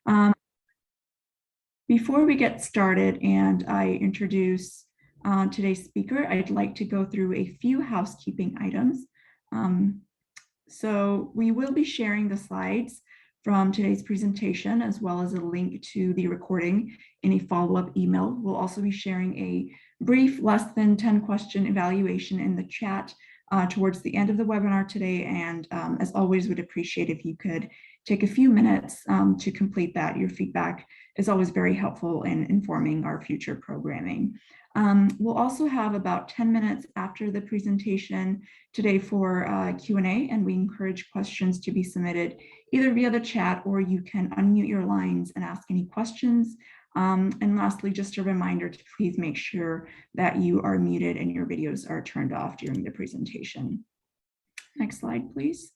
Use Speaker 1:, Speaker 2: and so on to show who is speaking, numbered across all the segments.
Speaker 1: Um, Before we get started and I introduce today's speaker, I'd like to go through a few housekeeping items. So we will be sharing the slides from today's presentation, as well as a link to the recording in a follow-up email. We'll also be sharing a brief, less than 10 question evaluation in the chat towards the end of the webinar today. And as always, would appreciate if you could take a few minutes to complete that. Your feedback is always very helpful in informing our future programming. We'll also have about 10 minutes after the presentation today for Q&A, and we encourage questions to be submitted either via the chat, or you can unmute your lines and ask any questions. And lastly, just a reminder to please make sure that you are muted and your videos are turned off during the presentation. Next slide, please.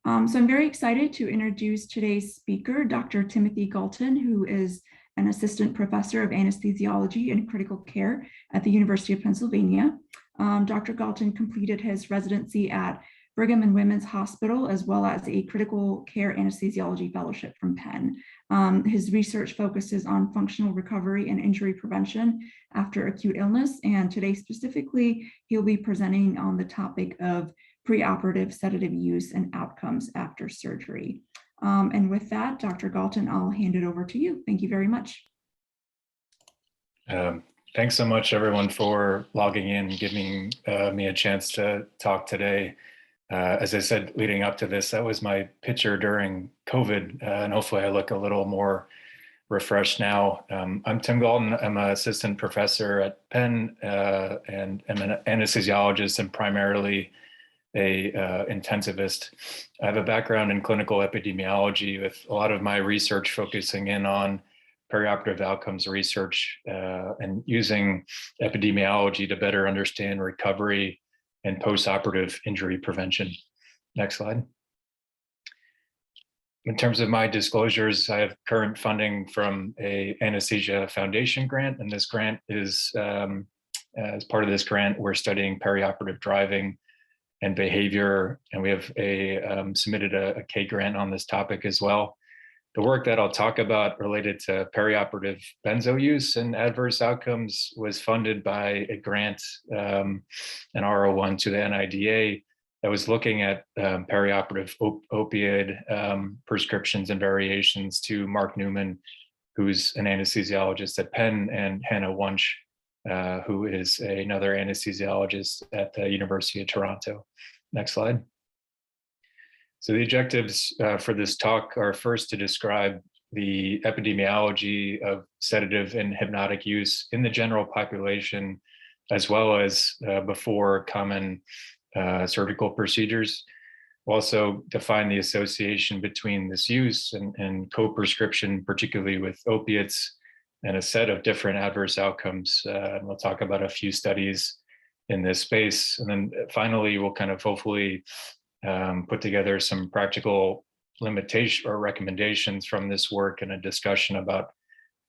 Speaker 1: So I'm very excited to introduce today's speaker, Dr. Timothy Gaulton, who is an assistant professor of anesthesiology and critical care at the University of Pennsylvania. Dr. Gaulton completed his residency at Brigham and Women's Hospital, as well as a critical care anesthesiology fellowship from Penn. His research focuses on functional recovery and injury prevention after acute illness. And today specifically, he'll be presenting on the topic of preoperative sedative use and outcomes after surgery. And with that, Dr. Gaulton, I'll hand it over to you. Thank you very much.
Speaker 2: Thanks so much, everyone, for logging in, giving me a chance to talk today. As I said, leading up to this, that was my picture during COVID, and hopefully I look a little more refreshed now. I'm Tim Gaulton. I'm an assistant professor at Penn, and I'm an anesthesiologist and primarily a intensivist. I have a background in clinical epidemiology, with a lot of my research focusing in on perioperative outcomes research and using epidemiology to better understand recovery and postoperative injury prevention. Next slide. In terms of my disclosures, I have current funding from a Anesthesia Foundation grant, and this grant is, as part of this grant, we're studying perioperative driving and behavior, and we have submitted a K grant on this topic as well. The work that I'll talk about related to perioperative benzo use and adverse outcomes was funded by a grant, an R01 to the NIDA, that was looking at perioperative opioid prescriptions and variations to Mark Newman, who's an anesthesiologist at Penn, and Hannah Wunsch, who is another anesthesiologist at the University of Toronto. Next slide. So the objectives for this talk are first to describe the epidemiology of sedative and hypnotic use in the general population, as well as before common surgical procedures. We'll also define the association between this use and co-prescription, particularly with opiates, and a set of different adverse outcomes. And we'll talk about a few studies in this space. And then finally, we'll kind of hopefully put together some practical limitation or recommendations from this work, and a discussion about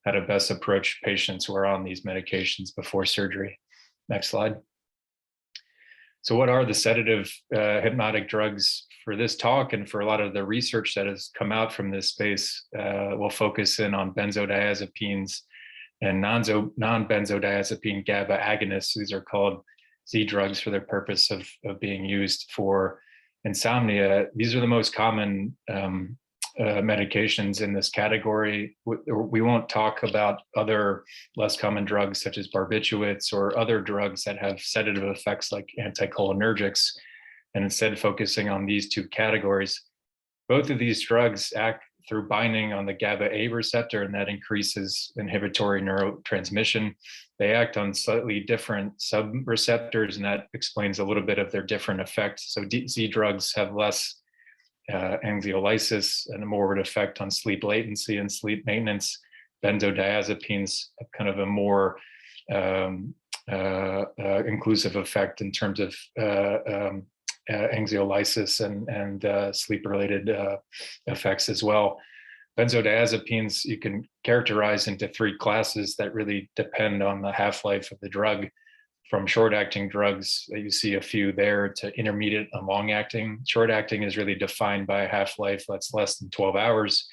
Speaker 2: how to best approach patients who are on these medications before surgery. Next slide. So what are the sedative hypnotic drugs? For this talk and for a lot of the research that has come out from this space, we'll focus in on benzodiazepines and non-benzodiazepine GABA agonists. These are called Z drugs for the purpose of being used for insomnia. These are the most common medications in this category. We won't talk about other less common drugs such as barbiturates or other drugs that have sedative effects like anticholinergics, and instead focusing on these two categories. Both of these drugs act through binding on the GABA A receptor, and that increases inhibitory neurotransmission. They act on slightly different subreceptors, and that explains a little bit of their different effects. So Z drugs have less anxiolysis and a more of an effect on sleep latency and sleep maintenance. Benzodiazepines have kind of a more inclusive effect in terms of anxiolysis and sleep-related effects as well. Benzodiazepines you can characterize into three classes that really depend on the half-life of the drug. from short-acting drugs, you see a few there, to intermediate and long-acting. Short-acting is really defined by a half-life that's less than 12 hours.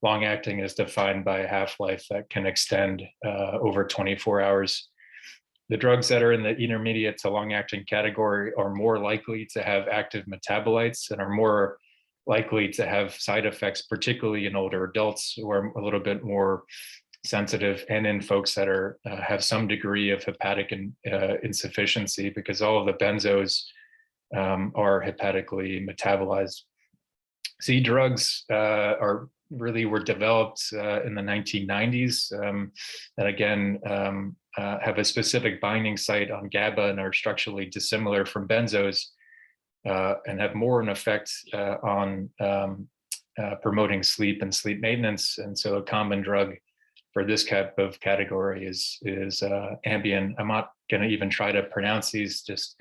Speaker 2: Long-acting is defined by a half-life that can extend over 24 hours. The drugs that are in the intermediate to long-acting category are more likely to have active metabolites and are more likely to have side effects, particularly in older adults who are a little bit more sensitive, and in folks that are have some degree of hepatic insufficiency, because all of the benzos are hepatically metabolized. Z drugs were developed in the 1990s, and again have a specific binding site on GABA and are structurally dissimilar from benzos, and have more an effect on promoting sleep and sleep maintenance. And so a common drug for this type of category is Ambien. I'm not going to even try to pronounce these, just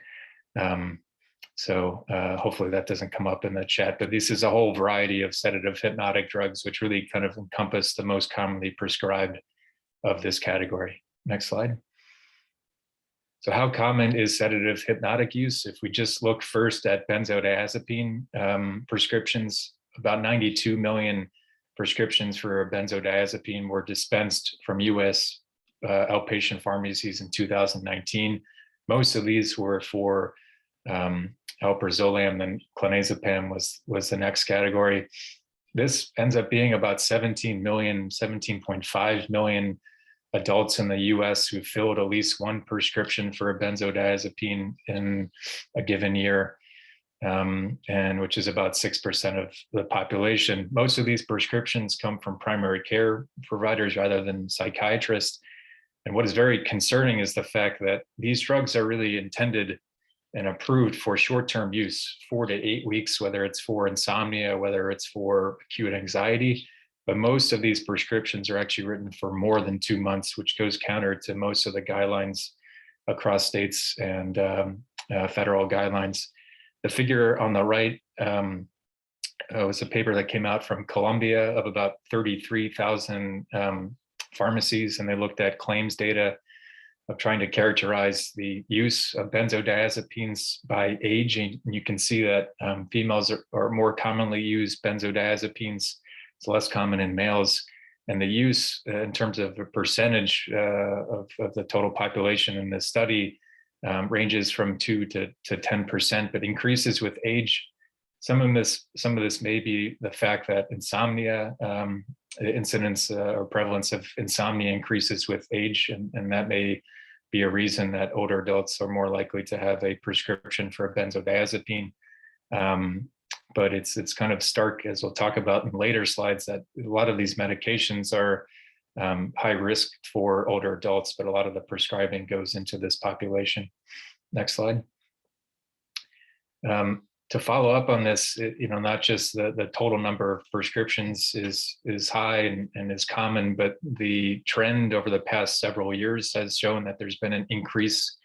Speaker 2: so hopefully that doesn't come up in the chat, but this is a whole variety of sedative hypnotic drugs, which really kind of encompass the most commonly prescribed of this category. Next slide. So how common is sedative hypnotic use? If we just look first at benzodiazepine prescriptions, about 92 million prescriptions for benzodiazepine were dispensed from US outpatient pharmacies in 2019. Most of these were for alprazolam, and clonazepam was the next category. This ends up being about 17.5 million adults in the US who filled at least one prescription for a benzodiazepine in a given year, and which is about 6% of the population. Most of these prescriptions come from primary care providers rather than psychiatrists. And what is very concerning is the fact that these drugs are really intended and approved for short-term use, 4 to 8 weeks, whether it's for insomnia, whether it's for acute anxiety. But most of these prescriptions are actually written for more than 2 months, which goes counter to most of the guidelines across states and federal guidelines. The figure on the right was a paper that came out from Columbia of about 33,000 pharmacies, and they looked at claims data of trying to characterize the use of benzodiazepines by age. And you can see that females are more commonly use benzodiazepines. It's less common in males. And the use in terms of a percentage of the total population in this study ranges from 2 to 10%, but increases with age. Some of this may be the fact that insomnia, incidence or prevalence of insomnia increases with age, and that may be a reason that older adults are more likely to have a prescription for a benzodiazepine. But it's kind of stark, as we'll talk about in later slides, that a lot of these medications are high risk for older adults, but a lot of the prescribing goes into this population. Next slide. To follow up on this, not just the total number of prescriptions is high and is common, but the trend over the past several years has shown that there's been an increase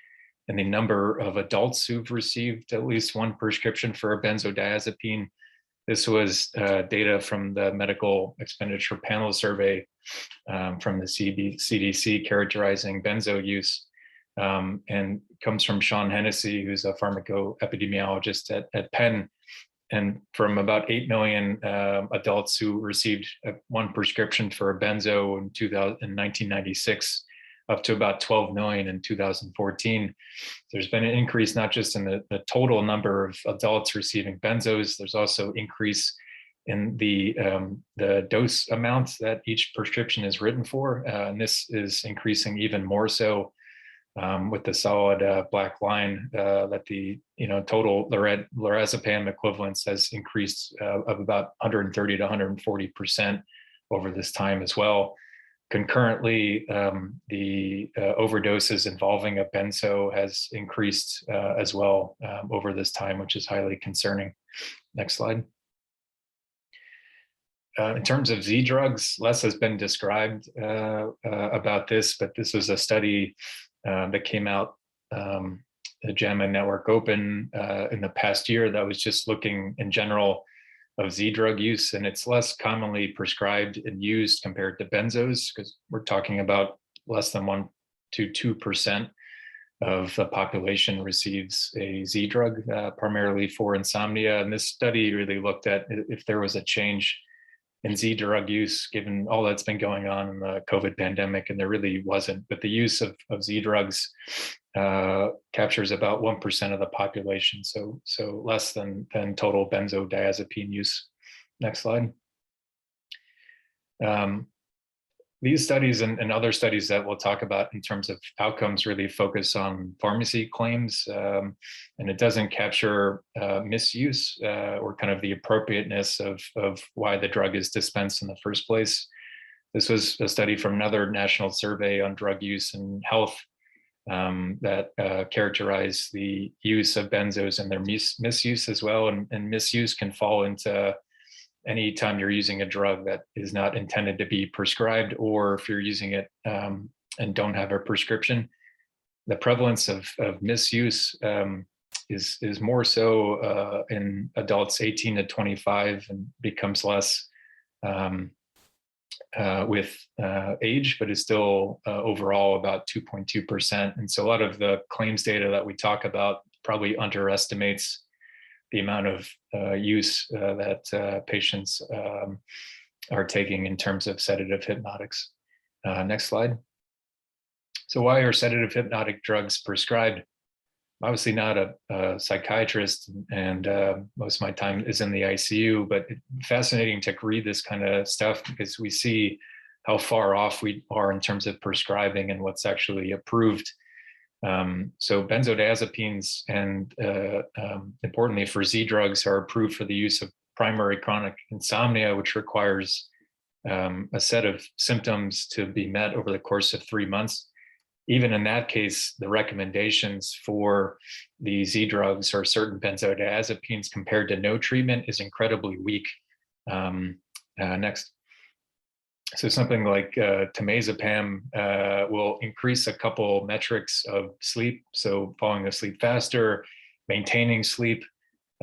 Speaker 2: in the number of adults who've received at least one prescription for a benzodiazepine. This was data from the Medical Expenditure Panel Survey from the CDC characterizing benzo use, and comes from Sean Hennessy, who's a pharmacoepidemiologist at Penn. And from about 8 million adults who received one prescription for a benzo in 1996, up to about 12 million in 2014. There's been an increase not just in the total number of adults receiving benzos, there's also increase in the dose amounts that each prescription is written for. And this is increasing even more so with the solid black line that the total lorazepam equivalence has increased of about 130 to 140% over this time as well. Concurrently, the overdoses involving a benzo has increased as well over this time, which is highly concerning. Next slide. In terms of Z drugs, less has been described about this, but this was a study that came out, the JAMA Network Open in the past year, that was just looking in general of Z drug use, and it's less commonly prescribed and used compared to benzos, because we're talking about less than 1 to 2% of the population receives a Z drug, primarily for insomnia. And this study really looked at if there was a change in Z drug use, given all that's been going on in the COVID pandemic, and there really wasn't. But the use of Z drugs captures about 1% of the population, so less than total benzodiazepine use. Next slide. These studies and other studies that we'll talk about in terms of outcomes really focus on pharmacy claims, and it doesn't capture misuse or kind of the appropriateness of why the drug is dispensed in the first place. This was a study from another national survey on drug use and health that characterized the use of benzos and their misuse as well. And misuse can fall into anytime you're using a drug that is not intended to be prescribed, or if you're using it and don't have a prescription. The prevalence of misuse is more so in adults 18 to 25 and becomes less with age, but is still overall about 2.2%. And so a lot of the claims data that we talk about probably underestimates the amount of use that patients are taking in terms of sedative hypnotics. Next slide. So why are sedative hypnotic drugs prescribed? I'm obviously not a psychiatrist, and most of my time is in the ICU, but it's fascinating to read this kind of stuff because we see how far off we are in terms of prescribing and what's actually approved. So benzodiazepines and importantly for Z drugs are approved for the use of primary chronic insomnia, which requires a set of symptoms to be met over the course of 3 months. Even in that case, the recommendations for the Z drugs or certain benzodiazepines compared to no treatment is incredibly weak. Next. So something like diazepam will increase a couple metrics of sleep. So falling asleep faster, maintaining sleep,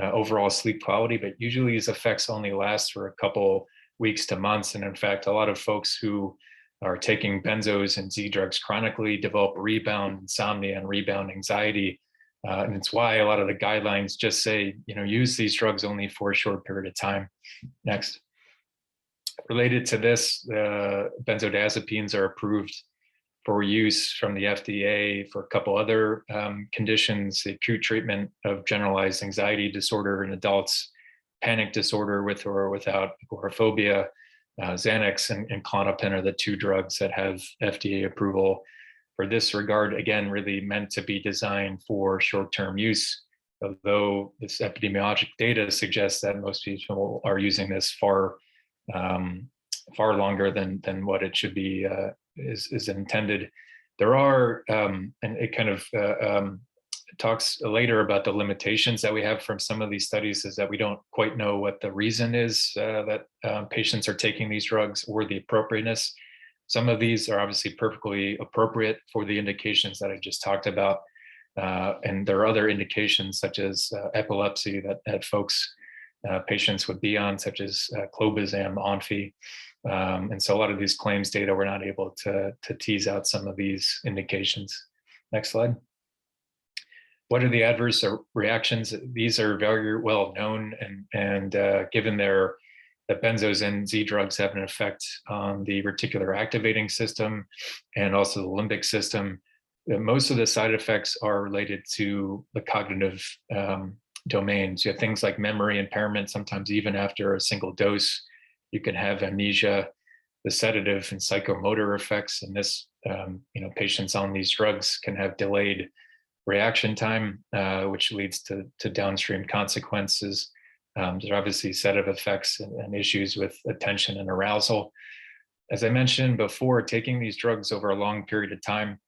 Speaker 2: overall sleep quality, but usually these effects only last for a couple weeks to months. And in fact, a lot of folks who are taking benzos and Z drugs chronically develop rebound insomnia and rebound anxiety. And it's why a lot of the guidelines just say, use these drugs only for a short period of time. Next. Related to this, benzodiazepines are approved for use from the FDA for a couple other conditions: the acute treatment of generalized anxiety disorder in adults, panic disorder with or without agoraphobia. Xanax and Klonopin are the two drugs that have FDA approval for this regard, again, really meant to be designed for short-term use, although this epidemiologic data suggests that most people are using this far longer than what it should be is intended. There are, and it kind of talks later about the limitations that we have from some of these studies, is that we don't quite know what the reason is that patients are taking these drugs or the appropriateness. Some of these are obviously perfectly appropriate for the indications that I just talked about. And there are other indications such as epilepsy that patients would be on, such as clobazam, Onfi. And so a lot of these claims data, we're not able to tease out some of these indications. Next slide. What are the adverse reactions? These are very well known, and given that benzos and Z drugs have an effect on the reticular activating system and also the limbic system, most of the side effects are related to the cognitive domains. You have things like memory impairment. Sometimes even after a single dose, you can have amnesia, the sedative and psychomotor effects. And this, patients on these drugs can have delayed reaction time, which leads to downstream consequences. There are obviously sedative effects and issues with attention and arousal. As I mentioned before, taking these drugs over a long period of time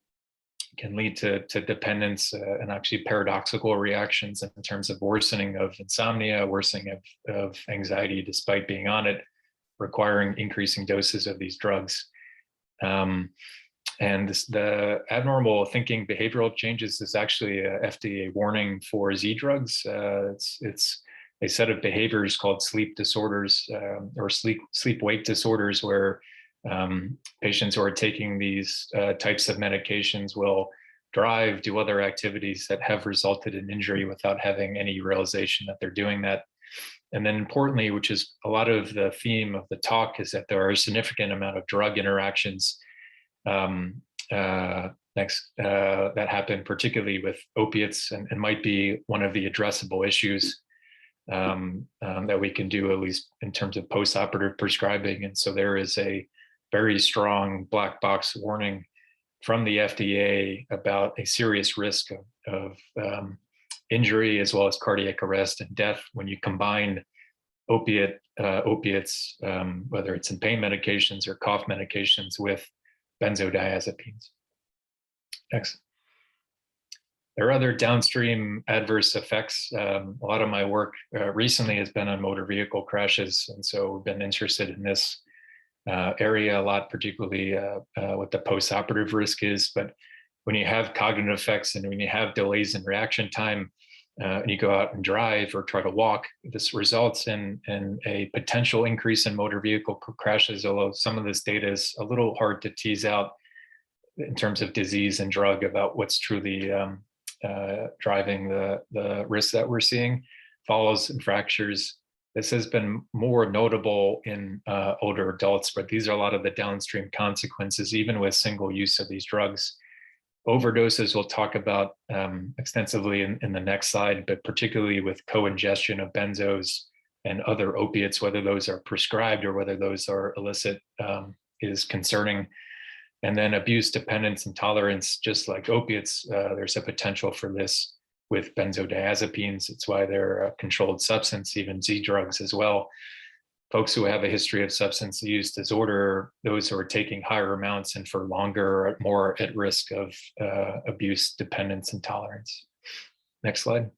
Speaker 2: can lead to dependence and actually paradoxical reactions in terms of worsening of insomnia, worsening of anxiety despite being on it, requiring increasing doses of these drugs. And the abnormal thinking behavioral changes is actually a FDA warning for Z drugs. It's a set of behaviors called sleep disorders or sleep-wake disorders, where patients who are taking these types of medications will drive, do other activities that have resulted in injury without having any realization that they're doing that. And then importantly, which is a lot of the theme of the talk, is that there are a significant amount of drug interactions that happen particularly with opiates, and might be one of the addressable issues that we can do, at least in terms of post-operative prescribing. And so there is a very strong black box warning from the FDA about a serious risk of injury, as well as cardiac arrest and death, when you combine opiates, whether it's in pain medications or cough medications, with benzodiazepines. Next. There are other downstream adverse effects. A lot of my work recently has been on motor vehicle crashes, and so we've been interested in this area a lot, particularly what the post-operative risk is. But when you have cognitive effects and when you have delays in reaction time, and you go out and drive or try to walk, this results in a potential increase in motor vehicle crashes, although some of this data is a little hard to tease out in terms of disease and drug about what's truly driving the risk that we're seeing. Falls and fractures. This has been more notable in older adults, but these are a lot of the downstream consequences, even with single use of these drugs. Overdoses we'll talk about extensively in the next slide, but particularly with co-ingestion of benzos and other opiates, whether those are prescribed or whether those are illicit, is concerning. And then abuse, dependence, and tolerance, just like opiates, there's a potential for this with benzodiazepines. It's why they're a controlled substance, even Z drugs as well. Folks who have a history of substance use disorder, those who are taking higher amounts and for longer, are more at risk of abuse, dependence, and tolerance. Next slide.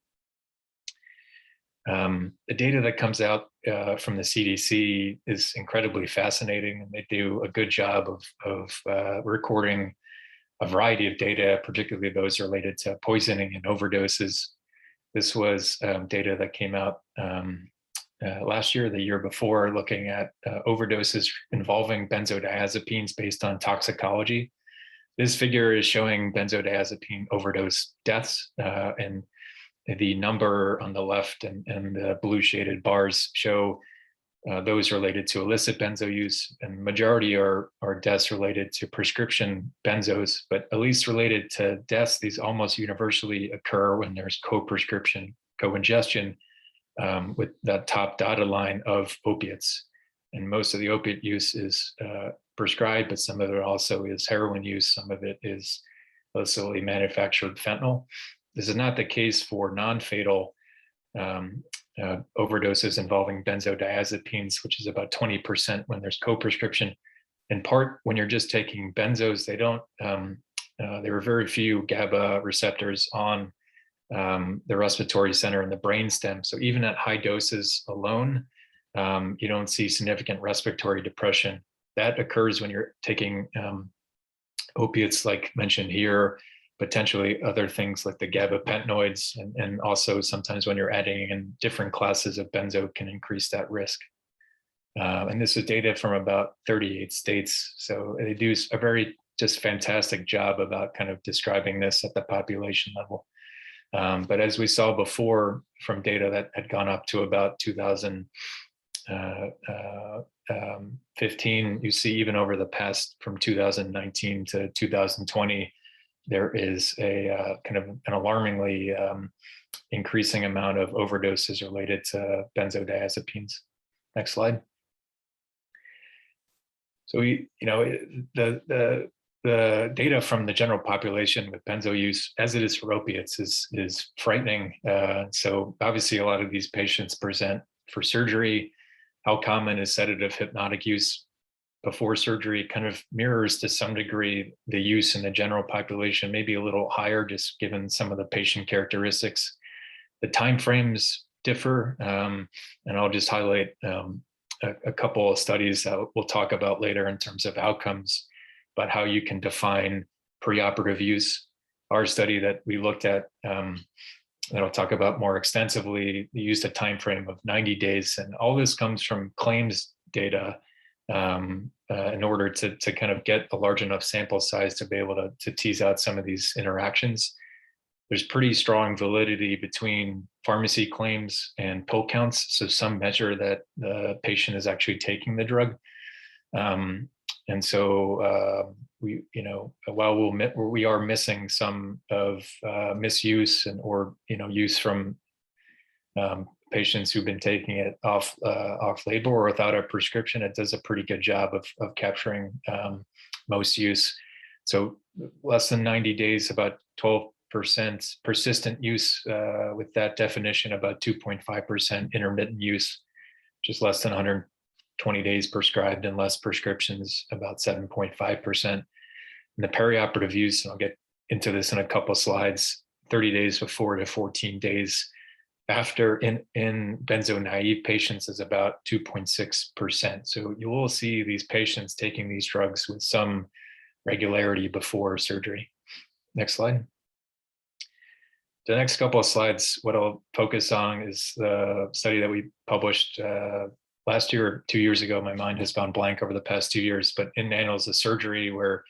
Speaker 2: The data that comes out from the CDC is incredibly fascinating, and they do a good job of recording a variety of data, particularly those related to poisoning and overdoses. This was data that came out last year, the year before, looking at overdoses involving benzodiazepines based on toxicology. This figure is showing benzodiazepine overdose deaths, and the number on the left and the blue shaded bars show those related to illicit benzo use, and majority are deaths related to prescription benzos, but at least related to deaths, these almost universally occur when there's co-prescription, co-ingestion, with that top dotted line of opiates. And most of the opiate use is prescribed, but some of it also is heroin use. Some of it is illicitly manufactured fentanyl. This is not the case for non-fatal overdoses involving benzodiazepines, which is about 20% when there's co-prescription. In part, when you're just taking benzos, they don't, there are very few GABA receptors on the respiratory center in the brainstem. So even at high doses alone, you don't see significant respiratory depression. That occurs when you're taking opiates like mentioned here, potentially other things like the gabapentinoids, and also sometimes when you're adding in different classes of benzo can increase that risk. And this is data from about 38 states. So they do a very just fantastic job about kind of describing this at the population level. But as we saw before from data that had gone up to about 2015, you see even over the past from 2019 to 2020, there is a kind of an alarmingly increasing amount of overdoses related to benzodiazepines. Next slide. So the data from the general population with benzo use, as it is for opiates, is frightening. So obviously a lot of these patients present for surgery. How common is sedative hypnotic use before surgery? Kind of mirrors to some degree the use in the general population, maybe a little higher just given some of the patient characteristics. The timeframes differ, and I'll just highlight a couple of studies that we'll talk about later in terms of outcomes, but how you can define preoperative use. Our study that we looked at, that I'll talk about more extensively, used a time frame of 90 days, and all this comes from claims data in order to kind of get a large enough sample size to be able to tease out some of these interactions. There's pretty strong validity between pharmacy claims and pill counts. So some measure that the patient is actually taking the drug. And so we, while we are missing some of misuse or use from patients who've been taking it off label or without a prescription, it does a pretty good job of capturing most use. So less than 90 days, about 12% persistent use with that definition, about 2.5% intermittent use, which is less than 120 days prescribed, and less prescriptions, about 7.5%. And the perioperative use, and I'll get into this in a couple of slides, 30 days before to 14 days after in benzo naive patients is about 2.6%. So you will see these patients taking these drugs with some regularity before surgery. Next slide. The next couple of slides, what I'll focus on is the study that we published last year or 2 years ago. My mind has gone blank over the past 2 years, but in Annals of Surgery, where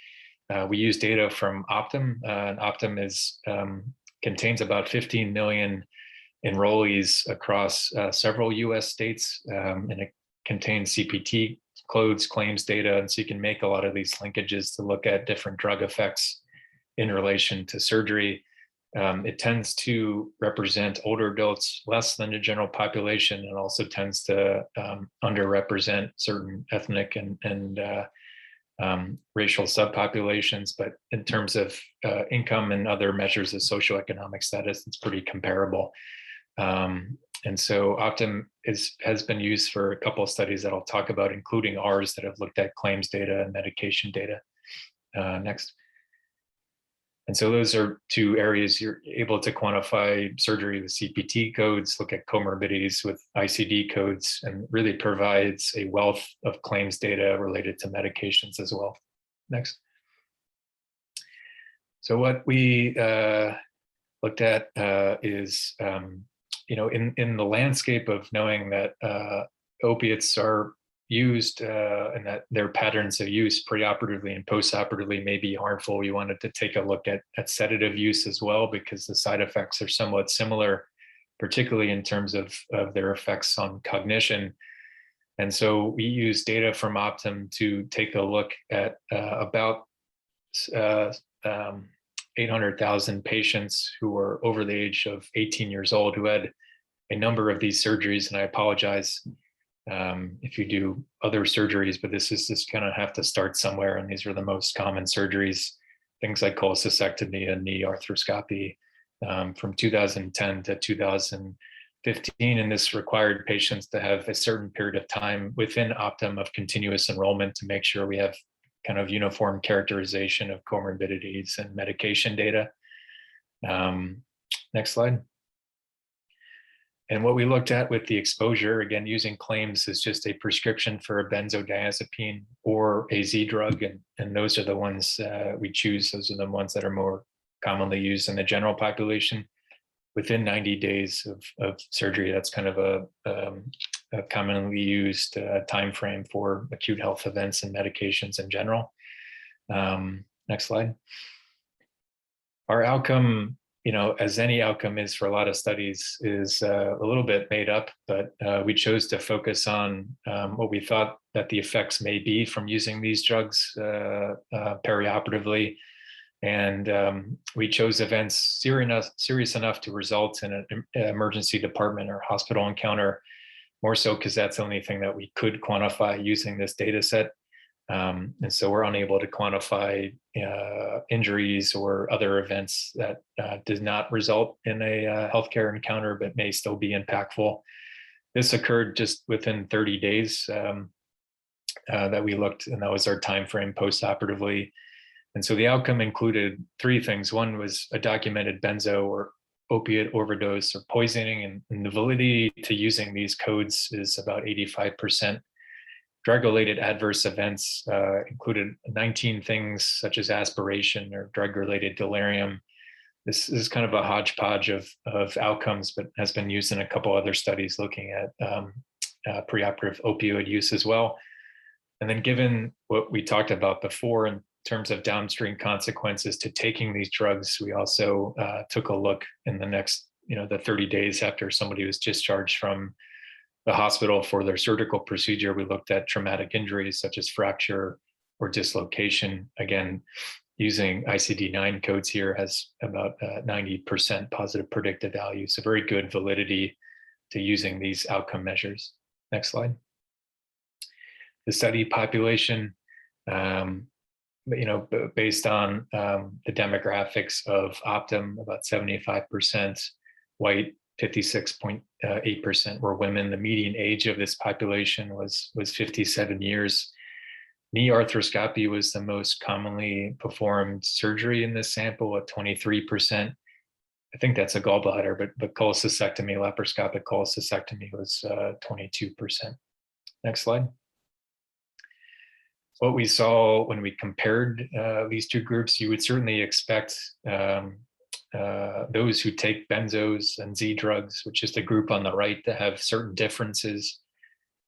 Speaker 2: we use data from Optum. And Optum contains about 15 million enrollees across several US states, and it contains CPT codes, claims data, and so you can make a lot of these linkages to look at different drug effects in relation to surgery. It tends to represent older adults less than the general population, and also tends to underrepresent certain ethnic and racial subpopulations. But in terms of income and other measures of socioeconomic status, it's pretty comparable. And so Optum has been used for a couple of studies that I'll talk about, including ours that have looked at claims data and medication data. Next. And so those are two areas you're able to quantify surgery with CPT codes, look at comorbidities with ICD codes, and really provides a wealth of claims data related to medications as well. Next. So what we looked at is, in the landscape of knowing that opiates are used and that their patterns of use preoperatively and postoperatively may be harmful, we wanted to take a look at sedative use as well, because the side effects are somewhat similar, particularly in terms of their effects on cognition. And so we used data from Optum to take a look at about 800,000 patients who were over the age of 18 years old who had a number of these surgeries. And I apologize if you do other surgeries, but this is just gonna have to start somewhere. And these are the most common surgeries, things like cholecystectomy and knee arthroscopy from 2010 to 2015. And this required patients to have a certain period of time within Optum of continuous enrollment to make sure we have kind of uniform characterization of comorbidities and medication data. Next slide. And what we looked at with the exposure, again, using claims, is just a prescription for a benzodiazepine or a Z drug. And those are the ones we choose. Those are the ones that are more commonly used in the general population. Within 90 days of surgery, that's kind of a commonly used time frame for acute health events and medications in general. Next slide. Our outcome, as any outcome is for a lot of studies, is a little bit made up, but we chose to focus on what we thought that the effects may be from using these drugs perioperatively. And we chose events serious enough to result in an emergency department or hospital encounter, more so because that's the only thing that we could quantify using this data set. And so we're unable to quantify injuries or other events that did not result in a healthcare encounter, but may still be impactful. This occurred just within 30 days that we looked, and that was our time frame postoperatively. And so the outcome included three things. One was a documented benzo or opiate overdose or poisoning, and the validity to using these codes is about 85%. Drug-related adverse events included 19 things such as aspiration or drug-related delirium. This is kind of a hodgepodge of outcomes, but has been used in a couple other studies looking at preoperative opioid use as well. And then given what we talked about before in terms of downstream consequences to taking these drugs, we also took a look in the next, the 30 days after somebody was discharged from the hospital for their surgical procedure. We looked at traumatic injuries such as fracture or dislocation. Again, using ICD-9 codes here has about 90% positive predictive value. So very good validity to using these outcome measures. Next slide. The study population, based on the demographics of Optum, about 75% white, 56.8% were women. The median age of this population was 57 years. Knee arthroscopy was the most commonly performed surgery in this sample at 23%. I think that's a gallbladder, but cholecystectomy, laparoscopic cholecystectomy was 22%. Next slide. What we saw when we compared these two groups, you would certainly expect those who take benzos and Z drugs, which is the group on the right, to have certain differences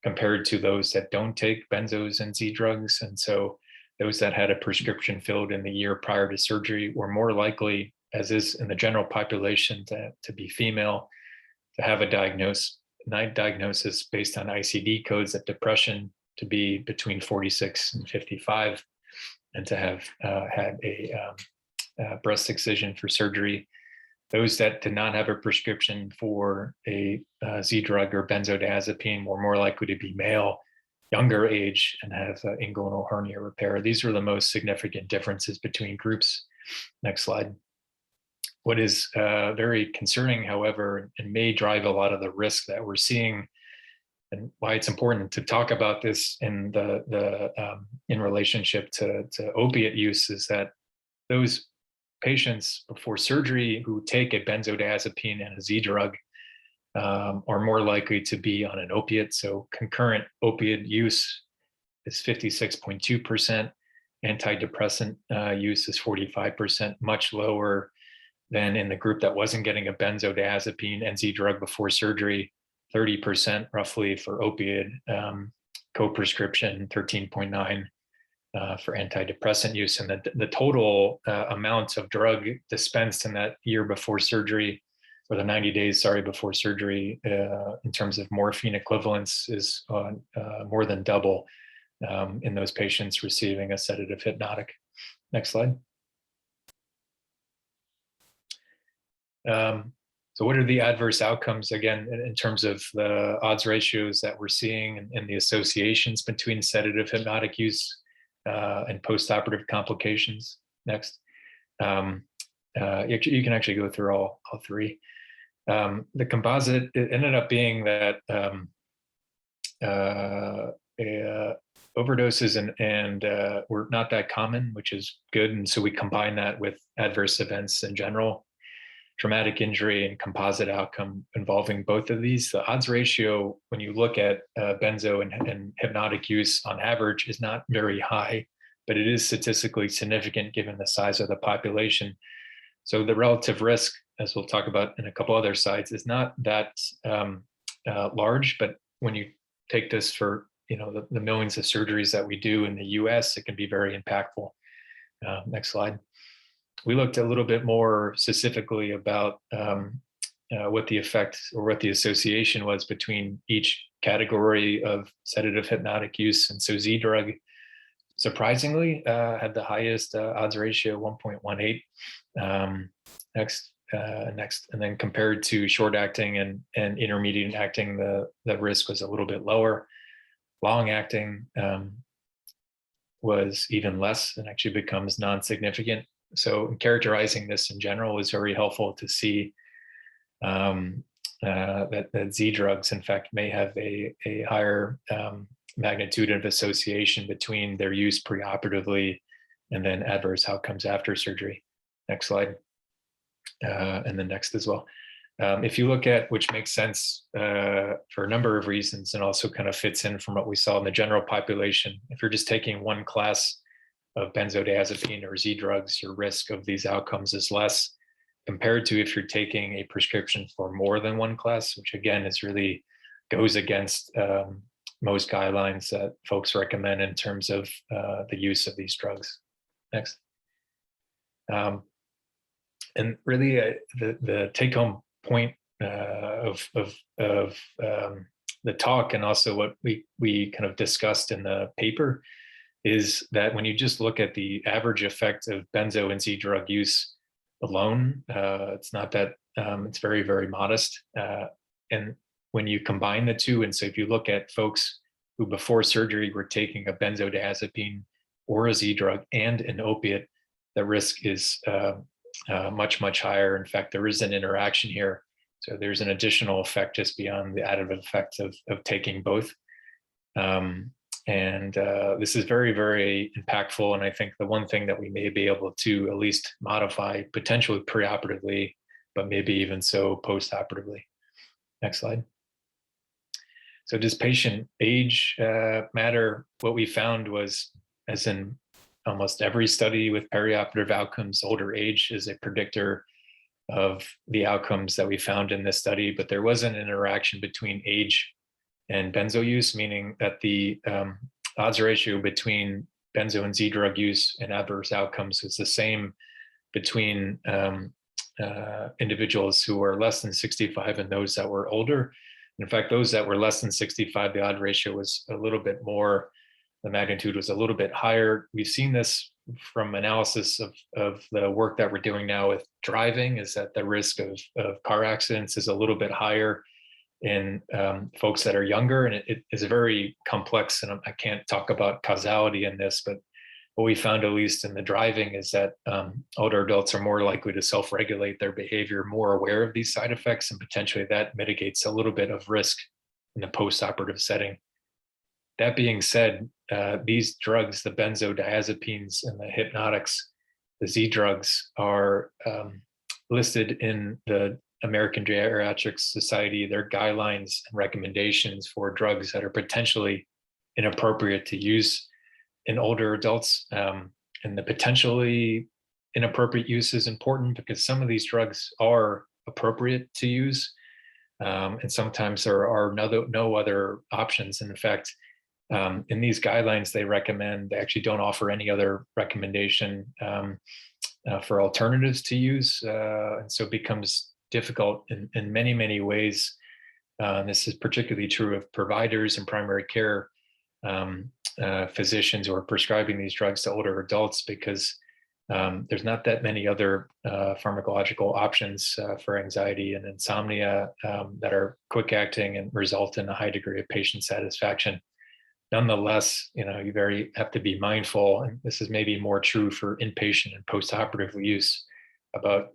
Speaker 2: compared to those that don't take benzos and Z drugs. And so those that had a prescription filled in the year prior to surgery were more likely, as is in the general population, to be female, to have a diagnosis based on ICD codes of depression to be between 46 and 55, and to have had a breast excision for surgery. Those that did not have a prescription for a Z drug or benzodiazepine were more likely to be male, younger age, and have inguinal hernia repair. These are the most significant differences between groups. Next slide. What is very concerning, however, and may drive a lot of the risk that we're seeing, and why it's important to talk about this in in relationship to opiate use, is that those patients before surgery who take a benzodiazepine and a Z drug are more likely to be on an opiate. So concurrent opiate use is 56.2%. Antidepressant use is 45%, much lower than in the group that wasn't getting a benzodiazepine and Z drug before surgery. 30% roughly for opioid co-prescription, 13.9 for antidepressant use. And the total amount of drug dispensed in that year before surgery, or the 90 days, before surgery, in terms of morphine equivalents, is more than double in those patients receiving a sedative hypnotic. Next slide. So what are the adverse outcomes, again, in terms of the odds ratios that we're seeing and the associations between sedative hypnotic use and postoperative complications? Next. You can actually go through all three. The composite, it ended up being that overdoses and were not that common, which is good. And so we combine that with adverse events in general, traumatic injury and composite outcome involving both of these. The odds ratio, when you look at benzo and hypnotic use on average, is not very high, but it is statistically significant given the size of the population. So the relative risk, as we'll talk about in a couple other slides, is not that large, but when you take this for the millions of surgeries that we do in the US, it can be very impactful. Next slide. We looked a little bit more specifically about what the effect or what the association was between each category of sedative hypnotic use. And so Z drug, surprisingly, had the highest odds ratio, 1.18. Next, and then compared to short acting and intermediate acting, the risk was a little bit lower. Long acting was even less and actually becomes non-significant. So characterizing this in general is very helpful to see that Z drugs, in fact, may have a higher magnitude of association between their use preoperatively and then adverse outcomes after surgery. Next slide. And then next as well. If you look at, which makes sense for a number of reasons and also kind of fits in from what we saw in the general population, if you're just taking one class of benzodiazepine or Z drugs, your risk of these outcomes is less compared to if you're taking a prescription for more than one class, which again is really goes against most guidelines that folks recommend in terms of the use of these drugs. Next. And really, the take-home point of the talk, and also what we kind of discussed in the paper, is that when you just look at the average effect of benzo and Z drug use alone, it's not that, it's very, very modest. And when you combine the two, and so if you look at folks who before surgery were taking a benzodiazepine or a Z drug and an opiate, the risk is much, much higher. In fact, there is an interaction here. So there's an additional effect just beyond the additive effects of taking both. This is very, very impactful. And I think the one thing that we may be able to at least modify, potentially preoperatively, but maybe even so postoperatively. Next slide. So does patient age matter? What we found was, as in almost every study with perioperative outcomes, older age is a predictor of the outcomes that we found in this study, but there was an interaction between age and benzo use, meaning that the odds ratio between benzo and Z drug use and adverse outcomes was the same between individuals who were less than 65 and those that were older. In fact, those that were less than 65, the odd ratio was a little bit more, the magnitude was a little bit higher. We've seen this from analysis of the work that we're doing now with driving, is that the risk of car accidents is a little bit higher in folks that are younger, and it is very complex, and I can't talk about causality in this, but what we found, at least in the driving, is that older adults are more likely to self-regulate their behavior, more aware of these side effects, and potentially that mitigates a little bit of risk in the post-operative setting. That being said, these drugs, the benzodiazepines and the hypnotics, the Z drugs, are listed in the American Geriatric Society, their guidelines and recommendations for drugs that are potentially inappropriate to use in older adults. And the potentially inappropriate use is important because some of these drugs are appropriate to use. And sometimes there are no other options. And in fact, in these guidelines, they actually don't offer any other recommendation for alternatives to use. And so it becomes difficult in many, many ways. This is particularly true of providers and primary care physicians who are prescribing these drugs to older adults, because there's not that many other pharmacological options for anxiety and insomnia that are quick acting and result in a high degree of patient satisfaction. Nonetheless, you have to be mindful, and this is maybe more true for inpatient and postoperative use, about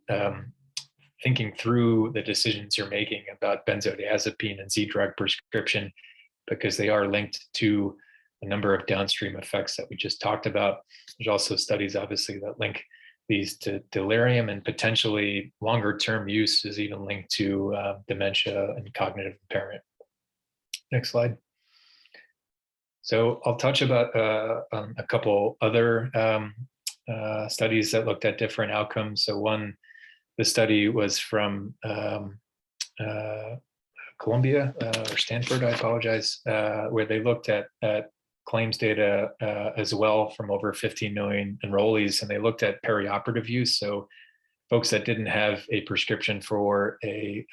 Speaker 2: thinking through the decisions you're making about benzodiazepine and Z drug prescription, because they are linked to a number of downstream effects that we just talked about. There's also studies, obviously, that link these to delirium, and potentially longer term use is even linked to dementia and cognitive impairment. Next slide. So I'll touch about a couple other studies that looked at different outcomes. So the study was from Columbia or Stanford, I apologize, where they looked at claims data as well from over 15 million enrollees, and they looked at perioperative use. So folks that didn't have a prescription for a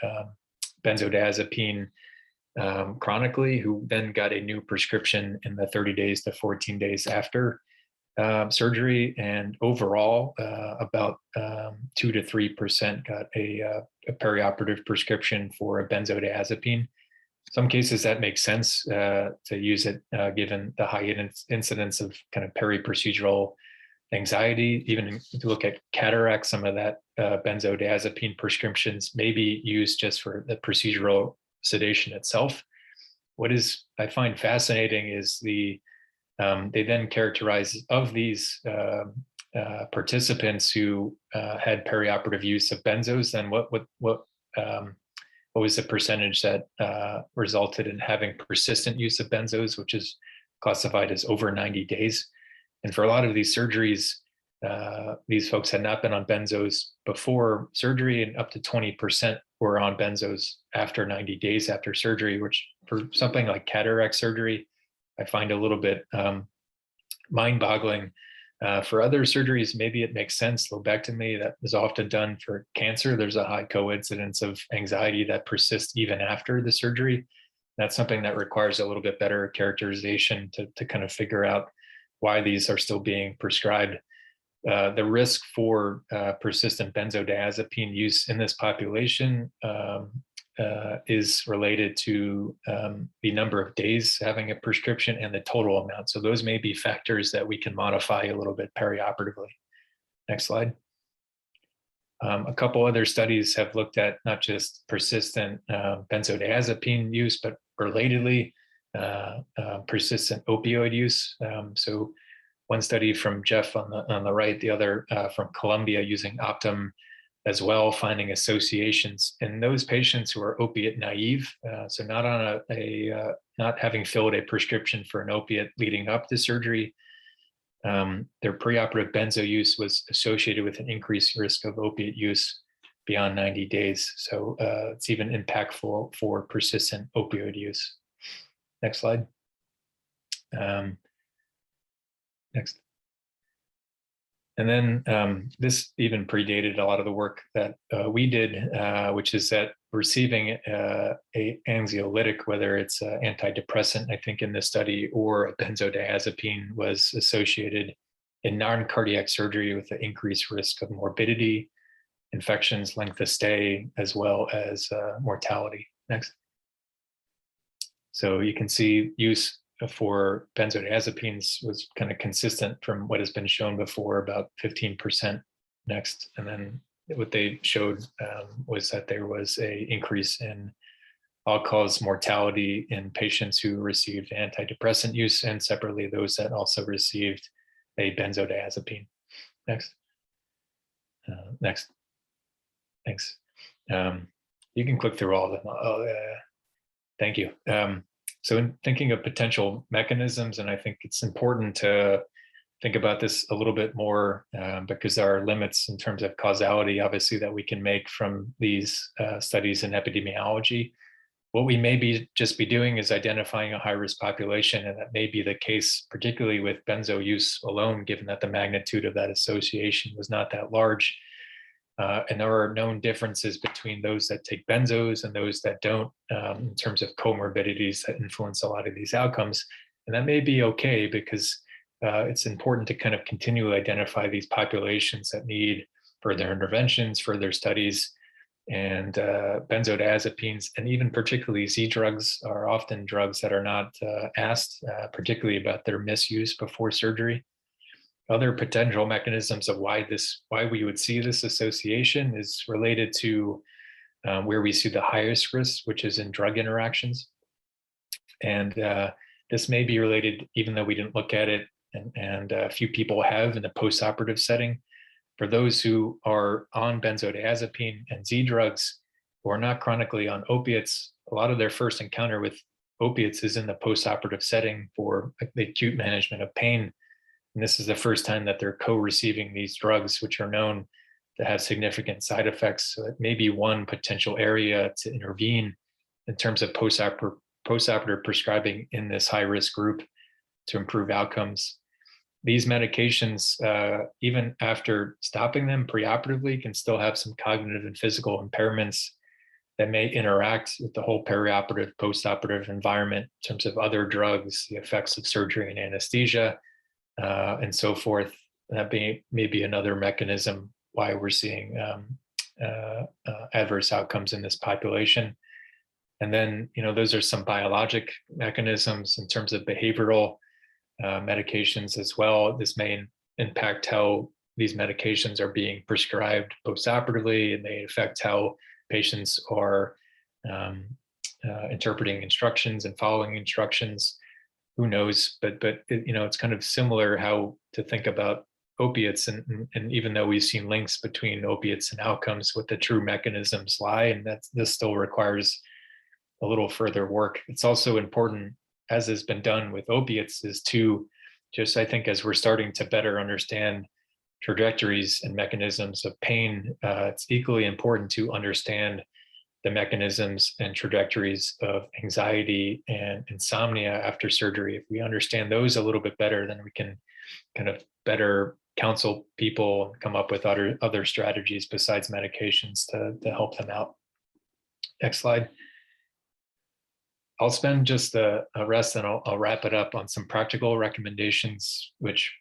Speaker 2: benzodiazepine chronically, who then got a new prescription in the 30 days to 14 days after surgery, and overall about 2 to 3% got a perioperative prescription for a benzodiazepine. Some cases that makes sense to use it given the high incidence of kind of peri-procedural anxiety. Even if you look at cataract, some of that benzodiazepine prescriptions may be used just for the procedural sedation itself. What I find fascinating is they then characterize of these participants who had perioperative use of benzos, then what was the percentage that resulted in having persistent use of benzos, which is classified as over 90 days. And for a lot of these surgeries, these folks had not been on benzos before surgery, and up to 20% who are on benzos after 90 days after surgery, which for something like cataract surgery, I find a little bit mind-boggling. For other surgeries, maybe it makes sense. Lobectomy, that is often done for cancer. There's a high coincidence of anxiety that persists even after the surgery. That's something that requires a little bit better characterization to kind of figure out why these are still being prescribed. The risk for persistent benzodiazepine use in this population is related to the number of days having a prescription and the total amount. So those may be factors that we can modify a little bit perioperatively. Next slide. A couple other studies have looked at not just persistent benzodiazepine use, but relatedly persistent opioid use. So one study from Jeff on the right, the other from Columbia using Optum as well, finding associations in those patients who are opiate naive, so not on not having filled a prescription for an opiate leading up to surgery. Their preoperative benzo use was associated with an increased risk of opiate use beyond 90 days. So it's even impactful for persistent opioid use. Next slide. Next. And then this even predated a lot of the work that we did, which is that receiving a anxiolytic, whether it's an antidepressant, I think in this study, or a benzodiazepine, was associated in non-cardiac surgery with an increased risk of morbidity, infections, length of stay, as well as mortality. Next. So you can see use for benzodiazepines was kind of consistent from what has been shown before, about 15%. Next. And then what they showed was that there was an increase in all-cause mortality in patients who received antidepressant use, and separately those that also received a benzodiazepine. Next. Next. Thanks. You can click through all of them. Thank you. So in thinking of potential mechanisms, and I think it's important to think about this a little bit more because there are limits in terms of causality, obviously, that we can make from these studies in epidemiology. What we may just be doing is identifying a high-risk population, and that may be the case, particularly with benzo use alone, given that the magnitude of that association was not that large. And there are known differences between those that take benzos and those that don't in terms of comorbidities that influence a lot of these outcomes. And that may be okay because it's important to kind of continually identify these populations that need further interventions, further studies. And benzodiazepines, and even particularly Z drugs, are often drugs that are not asked, particularly about their misuse before surgery. Other potential mechanisms of why we would see this association is related to where we see the highest risk, which is in drug interactions. And this may be related, even though we didn't look at it, and a few people have in the postoperative setting. For those who are on benzodiazepine and Z drugs, who are not chronically on opiates, a lot of their first encounter with opiates is in the postoperative setting for the acute management of pain. And this is the first time that they're co-receiving these drugs, which are known to have significant side effects. So it may be one potential area to intervene in terms of postoperative prescribing in this high-risk group to improve outcomes. These medications, even after stopping them preoperatively, can still have some cognitive and physical impairments that may interact with the whole perioperative, postoperative environment in terms of other drugs, the effects of surgery and anesthesia, and so forth. That may be another mechanism why we're seeing adverse outcomes in this population. And then, those are some biologic mechanisms in terms of behavioral medications as well. This may impact how these medications are being prescribed postoperatively, and they affect how patients are interpreting instructions and following instructions. Who knows? But it's kind of similar how to think about opiates, and even though we've seen links between opiates and outcomes, what the true mechanisms lie, and this still requires a little further work. It's also important, as has been done with opiates, is to just, I think, as we're starting to better understand trajectories and mechanisms of pain, it's equally important to understand the mechanisms and trajectories of anxiety and insomnia after surgery. If we understand those a little bit better, then we can kind of better counsel people and come up with other strategies besides medications to help them out. Next slide. I'll spend just the rest and I'll wrap it up on some practical recommendations, which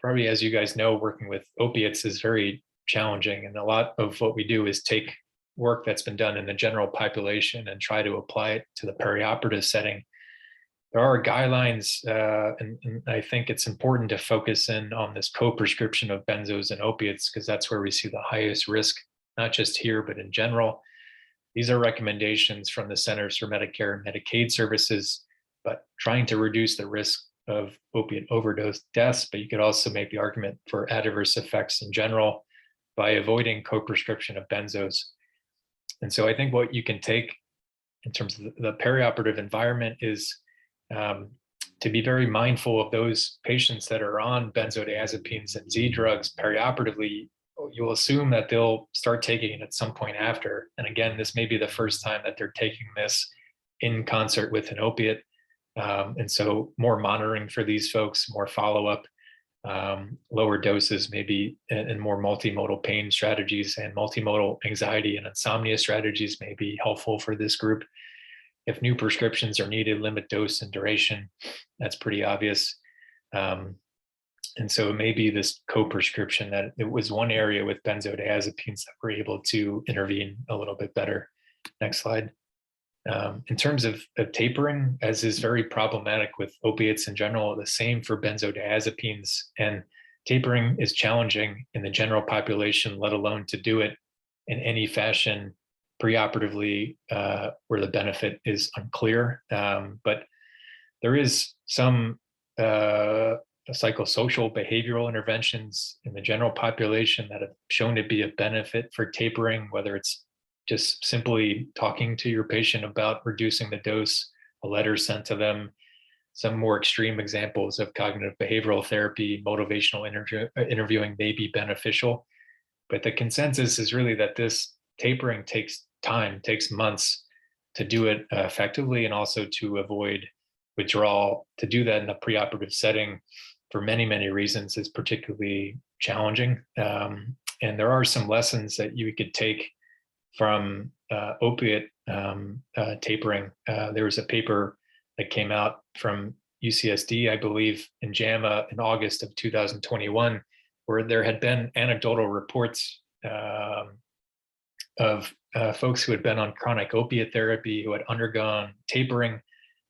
Speaker 2: probably, as you guys know, working with opiates is very challenging. And a lot of what we do is take work that's been done in the general population and try to apply it to the perioperative setting. There are guidelines, and I think it's important to focus in on this co-prescription of benzos and opiates, because that's where we see the highest risk, not just here, but in general. These are recommendations from the Centers for Medicare and Medicaid Services, but trying to reduce the risk of opiate overdose deaths. But you could also make the argument for adverse effects in general by avoiding co-prescription of benzos. And so I think what you can take in terms of the perioperative environment is to be very mindful of those patients that are on benzodiazepines and Z drugs perioperatively. You'll assume that they'll start taking it at some point after. And again, this may be the first time that they're taking this in concert with an opiate. And so more monitoring for these folks, more follow-up, lower doses, maybe, and more multimodal pain strategies and multimodal anxiety and insomnia strategies may be helpful for this group. If new prescriptions are needed, limit dose and duration. That's pretty obvious. And so it may be this co-prescription that it was one area with benzodiazepines that we're able to intervene a little bit better. Next slide. In terms of tapering, as is very problematic with opiates in general, the same for benzodiazepines. And tapering is challenging in the general population, let alone to do it in any fashion preoperatively where the benefit is unclear. But there is some psychosocial behavioral interventions in the general population that have shown to be a benefit for tapering, whether it's just simply talking to your patient about reducing the dose, a letter sent to them. Some more extreme examples of cognitive behavioral therapy, motivational interviewing may be beneficial. But the consensus is really that this tapering takes time, takes months to do it effectively, and also to avoid withdrawal. To do that in a preoperative setting for many, many reasons is particularly challenging. And there are some lessons that you could take from opiate tapering. There was a paper that came out from UCSD, I believe, in JAMA in August of 2021, where there had been anecdotal reports of folks who had been on chronic opiate therapy, who had undergone tapering,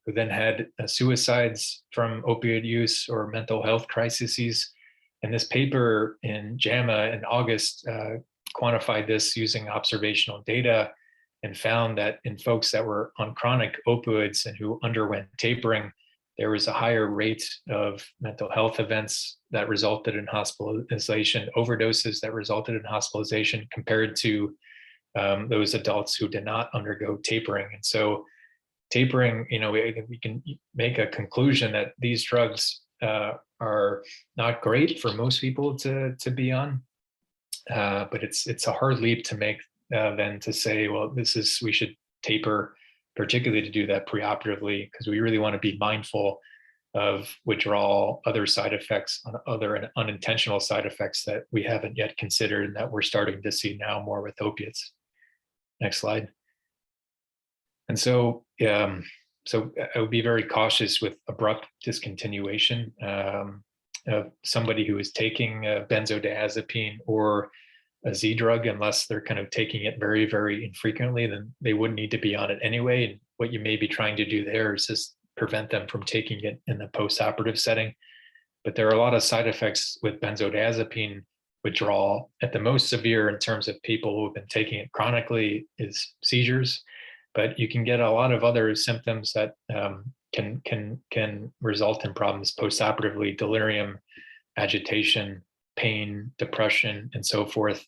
Speaker 2: who then had suicides from opioid use or mental health crises. And this paper in JAMA in August quantified this using observational data and found that in folks that were on chronic opioids and who underwent tapering, there was a higher rate of mental health events that resulted in hospitalization, overdoses that resulted in hospitalization compared to those adults who did not undergo tapering. And so tapering, we can make a conclusion that these drugs are not great for most people to be on. But it's a hard leap to make then to say, well, we should taper, particularly to do that preoperatively, because we really want to be mindful of withdrawal, other side effects, other unintentional side effects that we haven't yet considered and that we're starting to see now more with opiates. Next slide. And so, I would be very cautious with abrupt discontinuation of somebody who is taking a benzodiazepine or a Z drug, unless they're kind of taking it very, very infrequently, then they wouldn't need to be on it anyway. And what you may be trying to do there is just prevent them from taking it in the post-operative setting. But there are a lot of side effects with benzodiazepine withdrawal. At the most severe in terms of people who have been taking it chronically is seizures, but you can get a lot of other symptoms that can result in problems post-operatively: delirium, agitation, pain, depression, and so forth.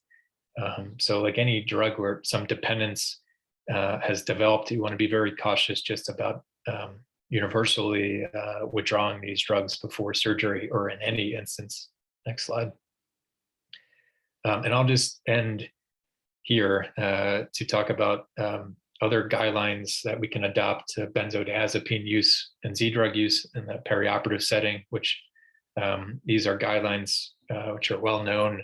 Speaker 2: So like any drug where some dependence has developed, you want to be very cautious just about universally withdrawing these drugs before surgery or in any instance. Next slide. And I'll just end here to talk about other guidelines that we can adopt to benzodiazepine use and Z-drug use in the perioperative setting, which these are guidelines which are well known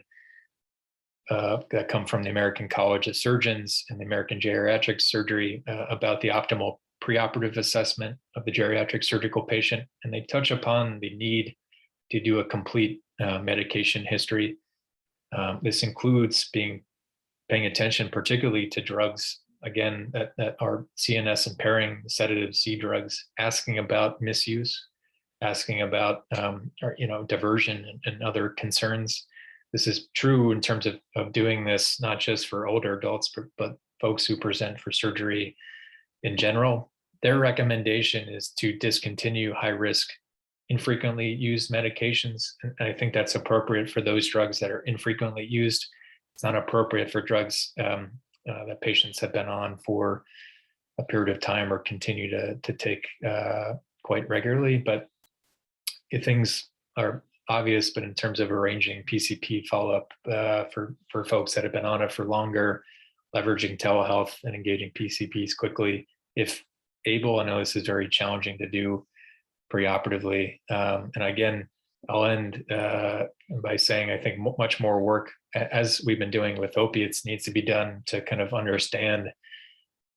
Speaker 2: that come from the American College of Surgeons and the American Geriatric Surgery about the optimal preoperative assessment of the geriatric surgical patient. And they touch upon the need to do a complete medication history. This includes paying attention particularly to drugs, again, that are CNS impairing, sedative Z drugs, asking about misuse, asking about diversion and other concerns. This is true in terms of doing this, not just for older adults, but folks who present for surgery in general. Their recommendation is to discontinue high-risk, infrequently used medications. And I think that's appropriate for those drugs that are infrequently used. It's not appropriate for drugs that patients have been on for a period of time or continue to take quite regularly. But if things are obvious, but in terms of arranging PCP follow-up for folks that have been on it for longer, leveraging telehealth and engaging PCPs quickly, if able. I know this is very challenging to do preoperatively. And again, I'll end by saying I think much more work, as we've been doing with opiates, needs to be done to kind of understand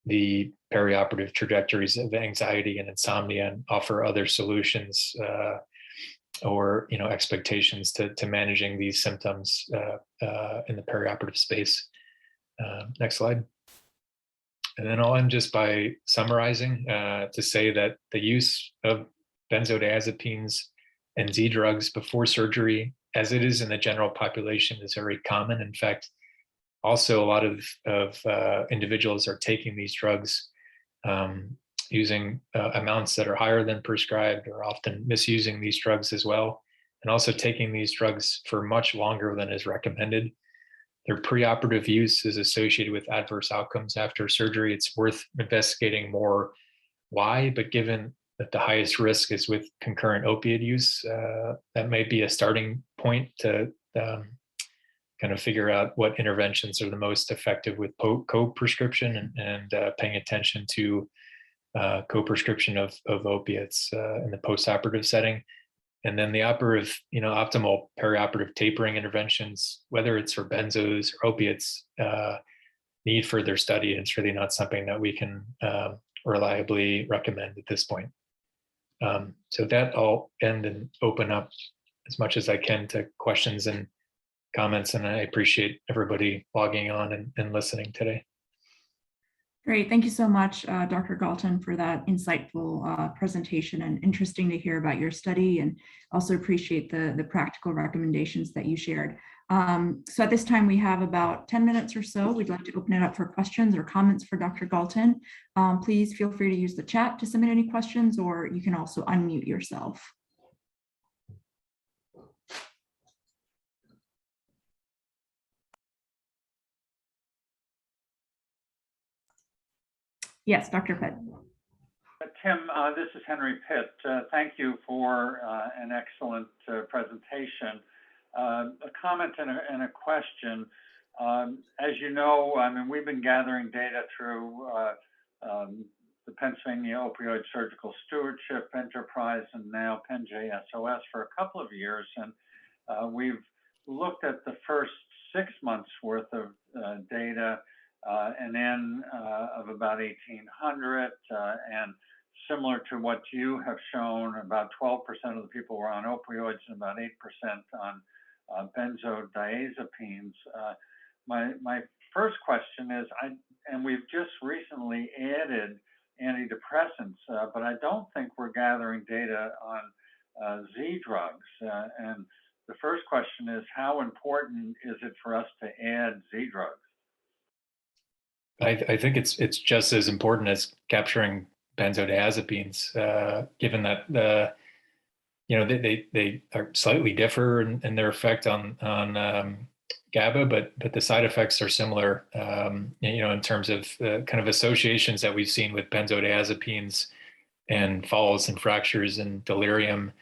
Speaker 2: the perioperative trajectories of anxiety and insomnia and offer other solutions or expectations to managing these symptoms in the perioperative space. Next slide. And then I'll end just by summarizing to say that the use of benzodiazepines and Z drugs before surgery, as it is in the general population, is very common. In fact, also a lot of individuals are taking these drugs using amounts that are higher than prescribed, or often misusing these drugs as well, and also taking these drugs for much longer than is recommended. Their preoperative use is associated with adverse outcomes after surgery. It's worth investigating more why, but given that the highest risk is with concurrent opiate use, that may be a starting point to kind of figure out what interventions are the most effective with co-prescription and paying attention to co-prescription of opiates in the postoperative setting. And then the optimal perioperative tapering interventions, whether it's for benzos or opiates, need further study. And it's really not something that we can reliably recommend at this point. So that I'll end and open up as much as I can to questions and comments. And I appreciate everybody logging on and listening today.
Speaker 1: Great. Thank you so much, Dr. Gaulton, for that insightful presentation, and interesting to hear about your study, and also appreciate the practical recommendations that you shared. So at this time, we have about 10 minutes or so. We'd like to open it up for questions or comments for Dr. Gaulton. Please feel free to use the chat to submit any questions, or you can also unmute yourself. Yes, Dr. Pitt.
Speaker 3: Tim, this is Henry Pitt. Thank you for an excellent presentation. A comment and a question. As you know, I mean, we've been gathering data through the Pennsylvania Opioid Surgical Stewardship Enterprise and now PENNJ-SOS for a couple of years, and we've looked at the first 6 months worth of data, an N of about 1,800, and similar to what you have shown, about 12% of the people were on opioids and about 8% on benzodiazepines. My first question is, and we've just recently added antidepressants, but I don't think we're gathering data on Z drugs. And the first question is, how important is it for us to add Z drugs?
Speaker 2: I think it's just as important as capturing benzodiazepines, given that they are slightly differ in their effect on GABA, but the side effects are similar. In terms of the kind of associations that we've seen with benzodiazepines and falls and fractures and delirium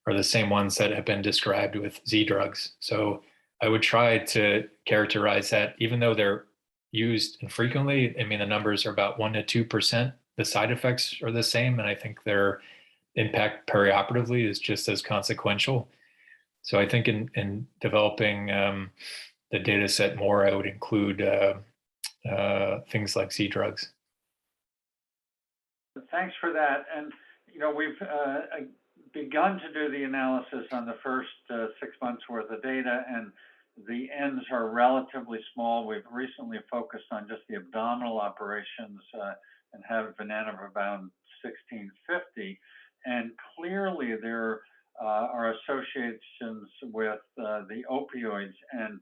Speaker 2: are the same ones that have been described with Z drugs. So I would try to characterize that, even though they're used infrequently, I mean, the numbers are about 1 to 2%. The side effects are the same, and I think their impact perioperatively is just as consequential. So I think in developing the data set more, I would include things like Z drugs.
Speaker 3: Thanks for that. And, we've begun to do the analysis on the first 6 months worth of data, and the ends are relatively small. We've recently focused on just the abdominal operations and have an N of around 1650. And clearly there are associations with the opioids and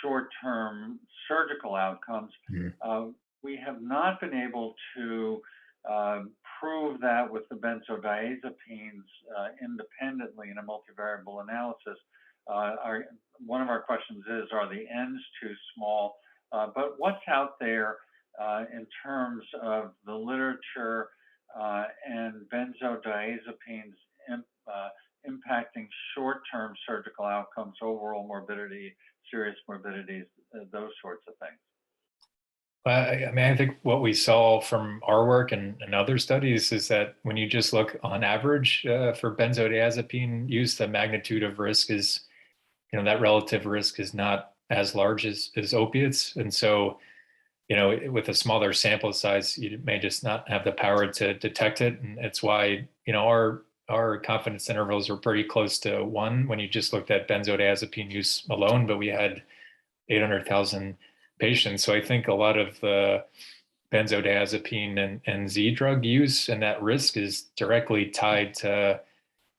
Speaker 3: short-term surgical outcomes. We have not been able to prove that with the benzodiazepines independently in a multivariable analysis. One of our questions is, are the N's too small? But what's out there in terms of the literature and benzodiazepines impacting short-term surgical outcomes, overall morbidity, serious morbidities, those sorts of things?
Speaker 2: I mean, I think what we saw from our work and other studies is that when you just look on average for benzodiazepine use, the magnitude of risk is, that relative risk is not as large as opiates. And so, with a smaller sample size, you may just not have the power to detect it. And it's why, our confidence intervals were pretty close to 1 when you just looked at benzodiazepine use alone, but we had 800,000 patients. So I think a lot of the benzodiazepine and Z drug use and that risk is directly tied to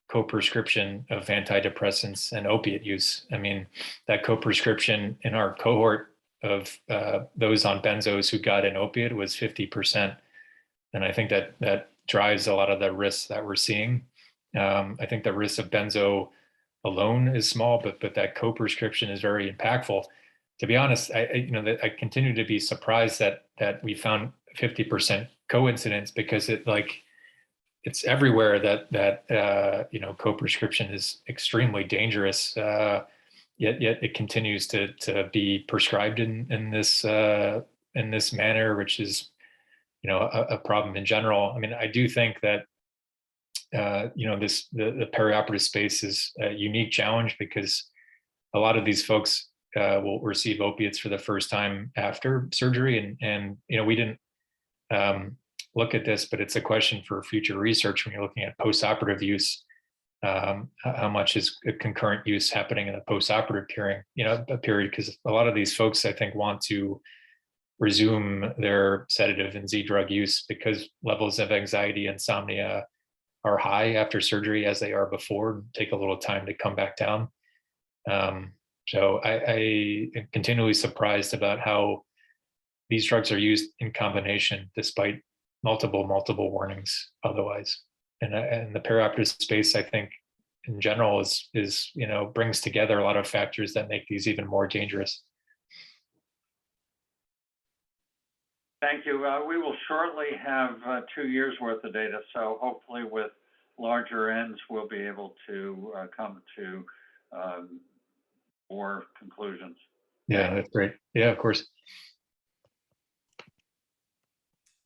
Speaker 2: co-prescription of antidepressants and opiate use. I mean, that co-prescription in our cohort of those on benzos who got an opiate was 50%. And I think that drives a lot of the risks that we're seeing. I think the risk of benzo alone is small, but that co-prescription is very impactful. To be honest, I continue to be surprised that we found 50% coincidence, because it's everywhere that co-prescription is extremely dangerous. Yet it continues to be prescribed in this manner, which is a problem in general. I mean, I do think that the perioperative space is a unique challenge, because a lot of these folks will receive opiates for the first time after surgery, and we didn't look at this, but it's a question for future research when you're looking at postoperative use. How much is concurrent use happening in a postoperative period? Because a lot of these folks, I think, want to resume their sedative and Z drug use because levels of anxiety, insomnia are high after surgery as they are before, take a little time to come back down. So I am continually surprised about how these drugs are used in combination despite multiple warnings otherwise. And the perioperative space, I think, in general is brings together a lot of factors that make these even more dangerous.
Speaker 3: Thank you. We will shortly have 2 years worth of data, so hopefully with larger ends, we'll be able to come to more conclusions.
Speaker 2: Yeah, that's great. Yeah, of course.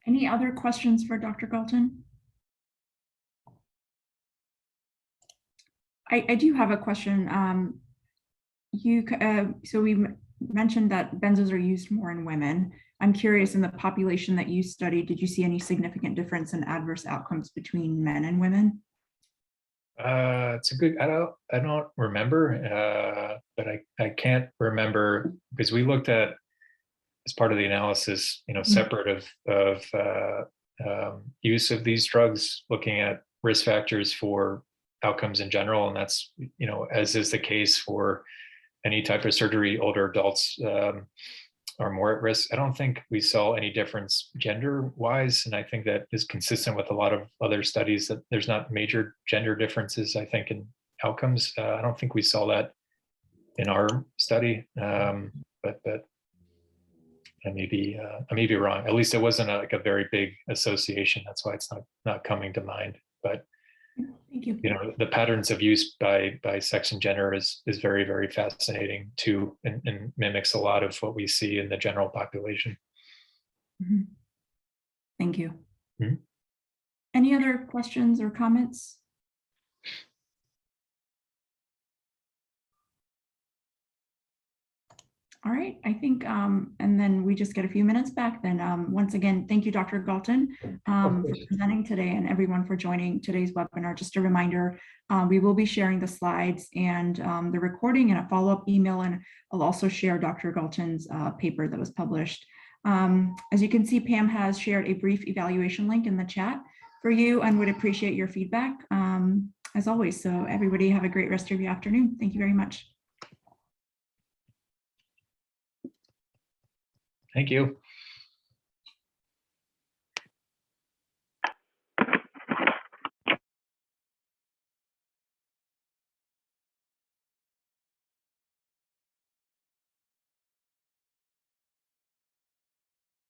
Speaker 1: Any other questions for Dr. Gaulton? I do have a question. So we mentioned that benzos are used more in women. I'm curious, in the population that you studied, did you see any significant difference in adverse outcomes between men and women?
Speaker 2: It's a good, I don't remember, but I can't remember, because we looked at, as part of the analysis, separate of use of these drugs, looking at risk factors for outcomes in general. And that's, as is the case for any type of surgery, older adults are more at risk. I don't think we saw any difference gender wise. And I think that is consistent with a lot of other studies, that there's not major gender differences, I think, in outcomes. I don't think we saw that in our study, but I may be wrong. At least it wasn't like a very big association. That's why it's not coming to mind. But
Speaker 1: Thank you.
Speaker 2: The patterns of use by sex and gender is very, very fascinating too, and mimics a lot of what we see in the general population.
Speaker 1: Mhm. Thank you.
Speaker 2: Mhm.
Speaker 1: Any other questions or comments? All right, I think, and then we just get a few minutes back then. Once again, thank you, Dr. Gaulton, for presenting today, and everyone for joining today's webinar. Just a reminder, we will be sharing the slides and the recording in a follow-up email, and I'll also share Dr. Gaulton's paper that was published. As you can see, Pam has shared a brief evaluation link in the chat for you and would appreciate your feedback as always. So everybody have a great rest of your afternoon. Thank you very much.
Speaker 2: Thank you.